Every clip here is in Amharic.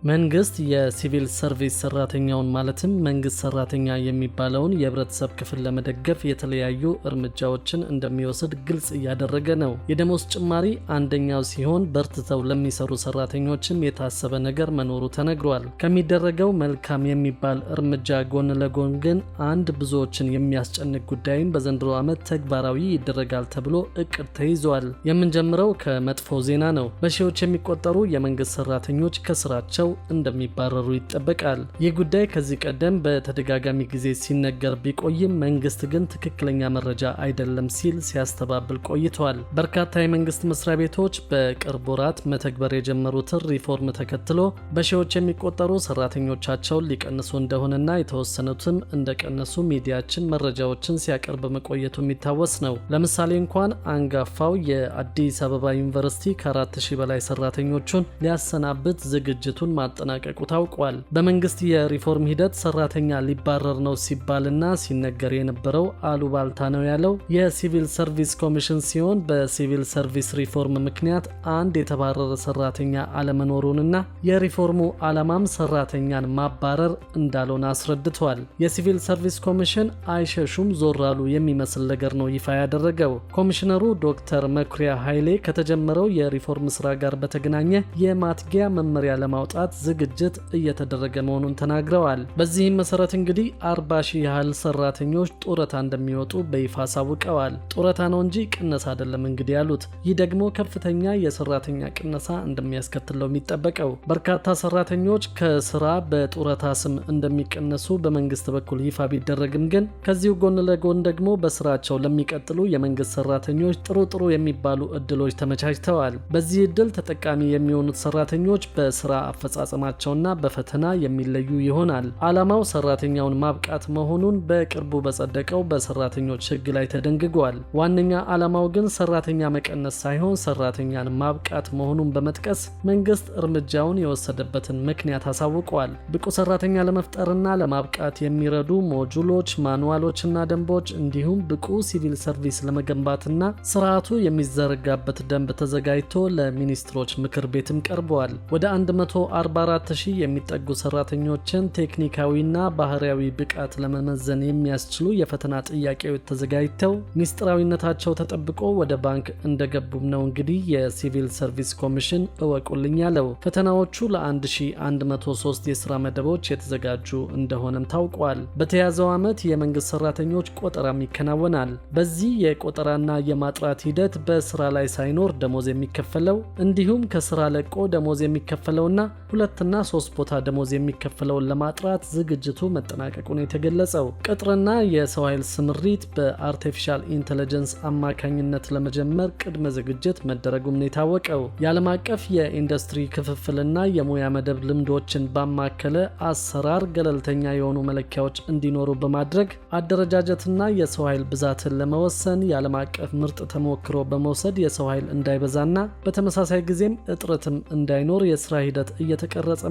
መንግስት የሲቪል ሰርቪስ ሰራተኛውን ማለትም መንግስት ሰራተኛ የሚባለውን የህብረተሰብ ክፍል ለመደገፍ የተለያዩ እርምጃዎችን እንደሚወስድ ግልጽ እያደረገ ነው። የደሞዝ ጭማሪ አንደኛው ሲሆን በርትተው ለሚሰሩ ሰራተኞችም የታሰበ ነገር መኖሩ ተነግሯል። ከሚደረገው መልካም የሚባል እርምጃ ጎን ለጎን ግን አንድ ብዙዎችን የሚያስጨንቅ ጉዳይም በዘንድሮ ዓመት ተግባራዊ ይደረጋል ተብሎ እቅድ ተይዟል። የምንጀምረው ከመጥፎ ዜና ነው። በሺዎች የሚቆጠሩ የመንግስት ሰራተኞች ከስራቸው እንደሚባረሩ ይጠበቃል። ይህ ጉዳይ ከዚህ ቀደም በተደጋጋሚ ጊዜ ሲነገር ቢቆይም መንግስት ግን ትክክለኛ መረጃ አይደለም ሲል ሲያስተባብል ቆይቷል። በርካታ የመንግስት መስሪያ ቤቶች በቅርብ ወራት መተግበር የጀመሩትን ሪፎርም ተከትሎ በሺዎች የሚቆጠሩ ሰራተኞቻቸውን ሊቀንሱ እንደሆነና የተወሰኑትም እንደቀነሱ ሚዲያችን መረጃዎችን ሲያቀርብ መቆየቱ የሚታወስ ነው። ለምሳሌ እንኳን አንጋፋው የአዲስ አበባ ዩኒቨርሲቲ ከ4000 በላይ ሰራተኞቹን ሊያሰናብት ዝግጅቱን ማጠናቀቁ ታውቋል። በመንግስት የሪፎርም ሂደት ሰራተኛ ሊባረር ነው ሲባልና ሲነገር የነበረው አሉባልታ ነው ያለው የሲቪል ሰርቪስ ኮሚሽን ሲሆን በሲቪል ሰርቪስ ሪፎርም ምክንያት አንድ የተባረረ ሰራተኛ አለመኖሩንና የሪፎርሙ ዓላማም ሰራተኛን ማባረር እንዳልሆነ አስረድቷል። የሲቪል ሰርቪስ ኮሚሽን አይሸሹም ዞራሉ የሚመስል ነገር ነው ይፋ ያደረገው። ኮሚሽነሩ ዶክተር መኩሪያ ኃይሌ ከተጀመረው የሪፎርም ስራ ጋር በተገናኘ የማትጊያ መመሪያ ለማውጣት ዝግጅት እየተደረገ መሆኑን ተናግረዋል። በዚህም መሰረት እንግዲህ 40,000 ያህል ሰራተኞች ጡረታ እንደሚወጡ በይፋ አሳውቀዋል። ጡረታ ነው እንጂ ቅነሳ አይደለም እንግዲህ ያሉት። ይህ ደግሞ ከፍተኛ የሰራተኛ ቅነሳ እንደሚያስከትል ነው የሚጠበቀው። በርካታ ሰራተኞች ከስራ በጡረታ ስም እንደሚቀነሱ በመንግስት በኩል ይፋ ቢደረግም ግን ከዚሁ ጎን ለጎን ደግሞ በስራቸው ለሚቀጥሉ የመንግስት ሰራተኞች ጥሩ የሚባሉ እድሎች ተመቻችተዋል። በዚህ እድል ተጠቃሚ የሚሆኑት ሰራተኞች በስራ አፈጻጸማቸውና በፈተና የሚለዩ ይሆናል። ዓላማው ሰራተኛውን ማብቃት መሆኑን በቅርቡ በጸደቀው በሰራተኞች ህግ ላይ ተደንግጓል። ዋነኛ ዓላማው ግን ሰራተኛ መቀነስ ሳይሆን ሰራተኛን ማብቃት መሆኑን በመጥቀስ መንግስት እርምጃውን የወሰደበትን ምክንያት አሳውቋል። ብቁ ሰራተኛ ለመፍጠርና ለማብቃት የሚረዱ ሞጁሎች፣ ማኑዋሎችና ደንቦች እንዲሁም ብቁ ሲቪል ሰርቪስ ለመገንባትና ስርዓቱ የሚዘረጋበት ደንብ ተዘጋጅቶ ለሚኒስትሮች ምክር ቤትም ቀርበዋል። ወደ 144,000 የሚጠጉ ሰራተኞችን ቴክኒካዊና ባህሪያዊ ብቃት ለመመዘን የሚያስችሉ የፈተና ጥያቄዎች ተዘጋጅተው ሚስጥራዊነታቸው ተጠብቆ ወደ ባንክ እንደገቡም ነው እንግዲህ የሲቪል ሰርቪስ ኮሚሽን እወቁልኝ ያለው። ፈተናዎቹ ለ1103 የስራ መደቦች የተዘጋጁ እንደሆነም ታውቋል። በተያዘው ዓመት የመንግስት ሰራተኞች ቆጠራም ይከናወናል። በዚህ የቆጠራና የማጥራት ሂደት በስራ ላይ ሳይኖር ደሞዝ የሚከፈለው እንዲሁም ከስራ ለቆ ደሞዝ የሚከፈለውና 2 እና 3 ቦታ ደሞዝ የሚከፈለውን ለማጥራት ዝግጅቱ መጠናቀቁን የተገለጸው። ቅጥርና የሰው ኃይል ስምሪት በአርቲፊሻል ኢንተለጀንስ አማካኝነት ለመጀመር ቅድመ ዝግጅት መደረጉም ነው የታወቀው። የዓለም አቀፍ የኢንዱስትሪ ክፍፍልና የሙያ መደብ ልምዶችን ባማከለ አሰራር ገለልተኛ የሆኑ መለኪያዎች እንዲኖሩ በማድረግ አደረጃጀትና የሰው ኃይል ብዛትን ለመወሰን የዓለም አቀፍ ምርጥ ተሞክሮ በመውሰድ የሰው ኃይል እንዳይበዛና በተመሳሳይ ጊዜም እጥረትም እንዳይኖር የስራ ሂደት እየተቀረጸ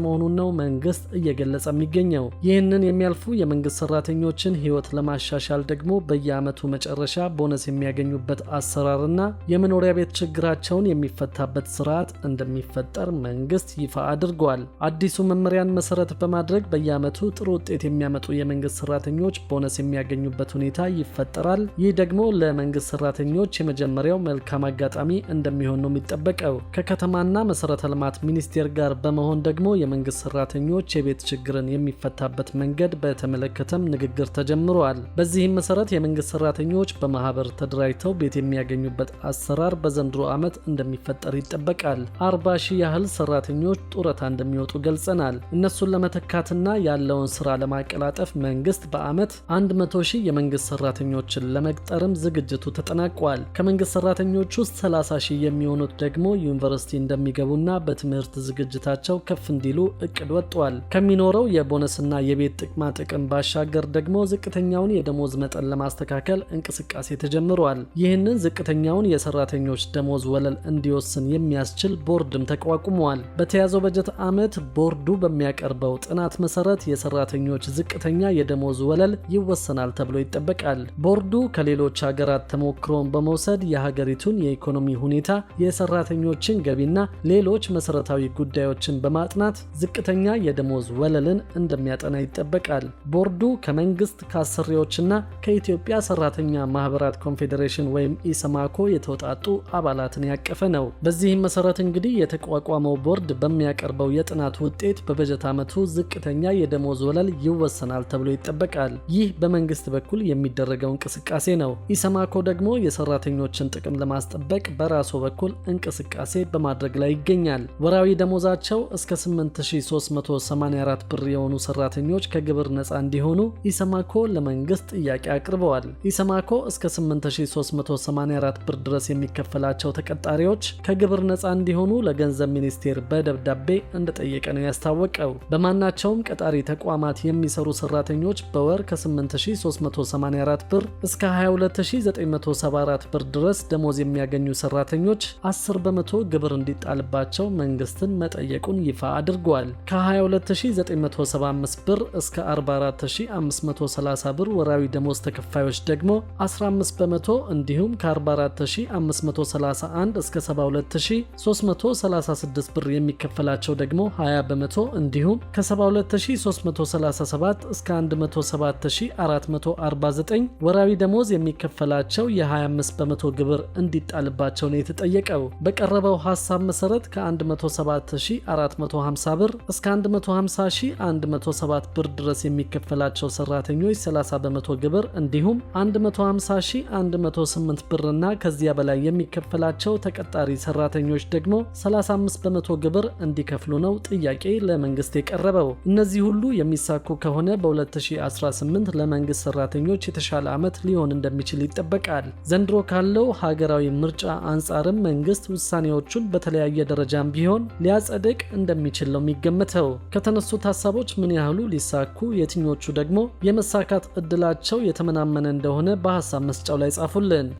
መሆኑን ነው መንግስት እየገለጸ የሚገኘው። ይህንን የሚያልፉ የመንግስት ሰራተኞችን ህይወት ለማሻሻል ደግሞ በየዓመቱ መጨረሻ ቦነስ የሚያገኙበት አሰራርና የመኖሪያ ቤት ችግራቸውን የሚፈታበት ስርዓት እንደሚፈጠር መንግስት ይፋ አድርጓል። አዲሱ መመሪያን መሰረት በማድረግ በየዓመቱ ጥሩ ውጤት የሚያመጡ የመንግስት ሰራተኞች ቦነስ የሚያገኙበት ሁኔታ ይፈጠራል። ይህ ደግሞ ለመንግስት ሰራተኞች የመጀመሪያው መልካም አጋጣሚ እንደሚሆን ነው የሚጠበቀው። ከከተማና መሰረተ ልማት ሚኒስቴር ጋር በመሆን ደግሞ የመንግስት ሰራተኞች የቤት ችግርን የሚፈታበት መንገድ በተመለከተም ንግግር ተጀምሯል። በዚህም መሰረት የመንግስት ሰራተኞች በማህበር ተደራጅተው ቤት የሚያገኙበት አሰራር በዘንድሮ ዓመት እንደሚፈጠር ይጠበቃል። 40,000 ያህል ሰራተኞች ጡረታ እንደሚወጡ ገልጸናል። እነሱን ለመተካትና ያለውን ስራ ለማቀላጠፍ መንግስት በዓመት 100,000 የመንግስት ሰራተኞችን ለመቅጠርም ዝግጅቱ ተጠናቋል። ከመንግስት ሰራተኞች ውስጥ 30,000 የሚሆኑት ደግሞ ዩኒቨርሲቲ እንደሚገቡና በትምህርት ዝግጅታቸው ከፍ እንዲሉ እቅድ ወጥቷል። ከሚኖረው የቦነስና የቤት ጥቅማ ጥቅም ባሻገር ደግሞ ዝቅተኛውን የደሞዝ መጠን ለማስተካከል እንቅስቃሴ ተጀምሯል። ይህንን ዝቅተኛውን የሰራተኞች ደሞዝ ወለል እንዲወስን የሚያስችል ቦርድም ተቋቁሟል። በተያዘው በጀት ዓመት ቦርዱ በሚያቀርበው ጥናት መሰረት የሰራተኞች ዝቅተኛ የደሞዝ ወለል ይወሰናል ተብሎ ይጠበቃል። ቦርዱ ከሌሎች ሀገራት ተሞክሮን በመውሰድ የሀገሪቱን የኢኮኖሚ ሁኔታ፣ የሰራተኞችን ገቢና ሌሎች መሰረታዊ ጉዳዮችን በማጥናት ዝቅተኛ የደሞዝ ወለልን እንደሚያጠና ይጠበቃል። ቦርዱ ከመንግስት ከአሰሪዎችና ከኢትዮጵያ ሰራተኛ ማህበራት ኮንፌዴሬሽን ወይም ኢሰማኮ የተውጣጡ አባላትን ያቀፈ ነው። በዚህም መሰረት እንግዲህ የተቋቋመው ቦርድ በሚያቀርበው የጥናት ውጤት በበጀት ዓመቱ ዝቅተኛ የደሞዝ ወለል ይወሰናል ተብሎ ይጠበቃል። ይህ በመንግስት በኩል የሚደረገው እንቅስቃሴ ነው። ኢሰማኮ ደግሞ የሰራተኞችን ጥቅም ለማስጠበቅ በራሱ በኩል እንቅስቃሴ በማድረግ ላይ ይገኛል። ወራዊ ደሞዛቸው እስከ 8384 ብር የሆኑ ሰራተኞች ከግብር ነፃ እንዲሆኑ ኢሰማኮ ለመንግስት ጥያቄ አቅርበዋል። ኢሰማኮ እስከ 8384 ብር ድረስ የሚከፈላቸው ተቀጣሪዎች ከግብር ነፃ እንዲሆኑ ለገንዘብ ሚኒስቴር በደብዳቤ እንደጠየቀ ነው ያስታወቀው። በማናቸውም ቀጣሪ ተቋማት የሚሰሩ ሰራተኞች በወር ከ8384 ብር እስከ 22974 ብር ድረስ ደሞዝ የሚያገኙ ሰራተኞች 10 በመቶ ግብር እንዲጣልባቸው መንግስትን መጠየቁን ይፋ አድርጓል። ከ22975 ብር እስከ 44530 ብር ወራዊ ደሞዝ ተከፋዮች ደግሞ 15 በመቶ እንዲሁም ከ44531 እስከ 72336 ብር የሚከፈላቸው ደግሞ 20 በመቶ እንዲሁም ከ72337 እስከ 107449 ወራዊ ደሞዝ የሚከፈላቸው የ25 በመቶ ግብር እንዲጣልባቸው ነው የተጠየቀው። በቀረበው ሐሳብ መሰረት ከ107450 ብር እስከ 150107 ብር ድረስ የሚከፈላቸው ሰራተኞች 30 በመቶ ግብር እንዲሁም 150108 ብርና ከዚያ በላይ የሚከፈላቸው ተቀጣሪ ሰራተኞች ደግሞ 35 በመቶ ግብር እንዲከፍሉ ነው ጥያቄ ለመንግስት የቀረበው። እነዚህ ሁሉ የሚሳኩ ከሆነ በ2018 ለመንግስት ሰራተኞች የተሻለ ዓመት ሊሆን እንደሚችል ይጠበቃል። ዘንድሮ ካለው ሀገራዊ ምርጫ አንጻርም መንግስት ውሳኔዎቹን በተለያየ ደረጃም ቢሆን ሊያጸድቅ እንደሚችል ነው የሚገመተው። ከተነሱት ሀሳቦች ምን ያህሉ ሊሳኩ፣ የትኞቹ ደግሞ የመሳካት እድላቸው የተመናመነ እንደሆነ በሐሳብ መስጫው ላይ ጻፉልን።